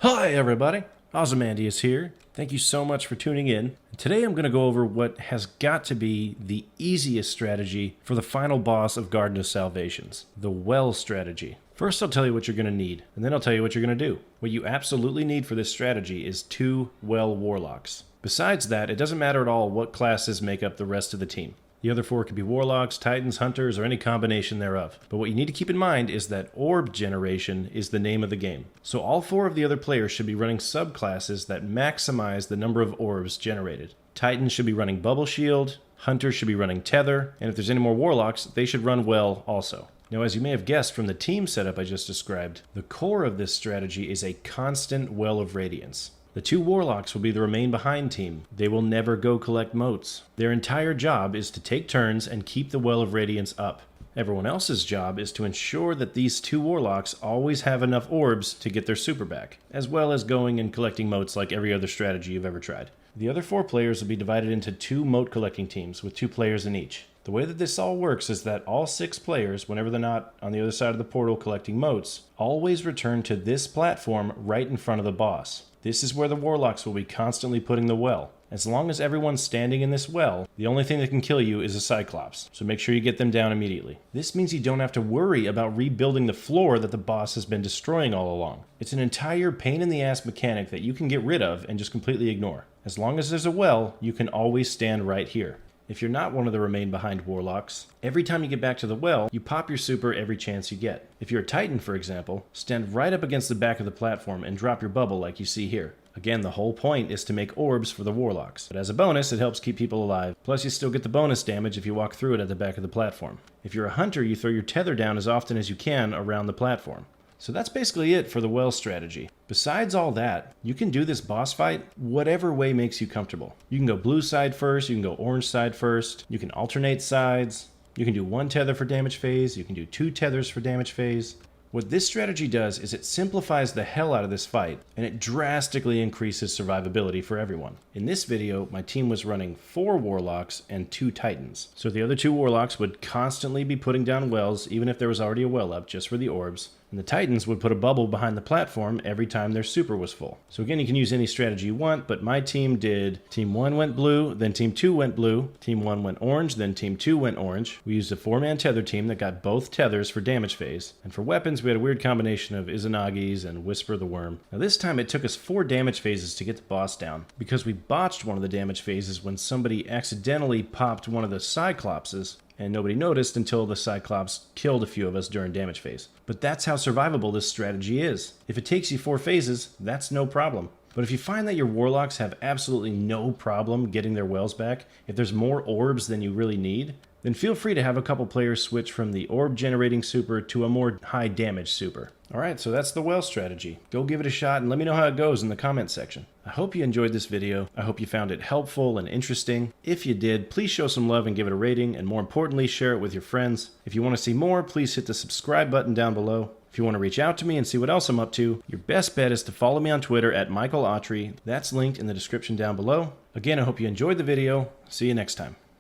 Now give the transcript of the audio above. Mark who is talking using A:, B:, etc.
A: Hi everybody, Ozymandias here. Thank you so much for tuning in. Today I'm going to go over what has got to be the easiest strategy for the final boss of Garden of Salvations, the well strategy. First I'll tell you what you're going to need, and then I'll tell you what you're going to do. What you absolutely need for this strategy is 2 well warlocks. Besides that, it doesn't matter at all what classes make up the rest of the team. The other 4 could be warlocks, titans, hunters, or any combination thereof. But what you need to keep in mind is that orb generation is the name of the game. So all 4 of the other players should be running subclasses that maximize the number of orbs generated. Titans should be running bubble shield, hunters should be running tether, and if there's any more warlocks, they should run well also. Now, as you may have guessed from the team setup I just described, the core of this strategy is a constant well of radiance. The 2 warlocks will be the remain behind team. They will never go collect motes. Their entire job is to take turns and keep the well of radiance up. Everyone else's job is to ensure that these 2 warlocks always have enough orbs to get their super back, as well as going and collecting motes like every other strategy you've ever tried. The other 4 players will be divided into 2 mote collecting teams with 2 players in each. The way that this all works is that all 6 players, whenever they're not on the other side of the portal collecting motes, always return to this platform right in front of the boss. This is where the warlocks will be constantly putting the well. As long as everyone's standing in this well, the only thing that can kill you is a Cyclops, so make sure you get them down immediately. This means you don't have to worry about rebuilding the floor that the boss has been destroying all along. It's an entire pain-in-the-ass mechanic that you can get rid of and just completely ignore. As long as there's a well, you can always stand right here. If you're not one of the remain behind warlocks, every time you get back to the well, you pop your super every chance you get. If you're a titan, for example, stand right up against the back of the platform and drop your bubble like you see here. Again, the whole point is to make orbs for the warlocks, but as a bonus, it helps keep people alive. Plus, you still get the bonus damage if you walk through it at the back of the platform. If you're a hunter, you throw your tether down as often as you can around the platform. So that's basically it for the well strategy. Besides all that, you can do this boss fight whatever way makes you comfortable. You can go blue side first, you can go orange side first, you can alternate sides, you can do 1 tether for damage phase, you can do 2 tethers for damage phase. What this strategy does is it simplifies the hell out of this fight, and it drastically increases survivability for everyone. In this video, my team was running 4 warlocks and 2 titans. So the other 2 warlocks would constantly be putting down wells, even if there was already a well up, just for the orbs. And the titans would put a bubble behind the platform every time their super was full. So again, you can use any strategy you want, but my team did team 1 went blue, then team 2 went blue, team 1 went orange, then team 2 went orange. We used a 4-man tether team that got both tethers for damage phase. And for weapons, we had a weird combination of Izanagi's and Whisper the Worm. Now this time it took us 4 damage phases to get the boss down, because we botched one of the damage phases when somebody accidentally popped one of the Cyclopses, and nobody noticed until the Cyclops killed a few of us during damage phase. But that's how survivable this strategy is. If it takes you 4 phases, that's no problem. But if you find that your warlocks have absolutely no problem getting their wells back, if there's more orbs than you really need, then feel free to have a couple players switch from the orb generating super to a more high damage super. Alright, so that's the well strategy. Go give it a shot and let me know how it goes in the comment section. I hope you enjoyed this video. I hope you found it helpful and interesting. If you did, please show some love and give it a rating, and more importantly, share it with your friends. If you want to see more, please hit the subscribe button down below. If you want to reach out to me and see what else I'm up to, your best bet is to follow me on Twitter at Michael Autry. That's linked in the description down below. Again, I hope you enjoyed the video. See you next time.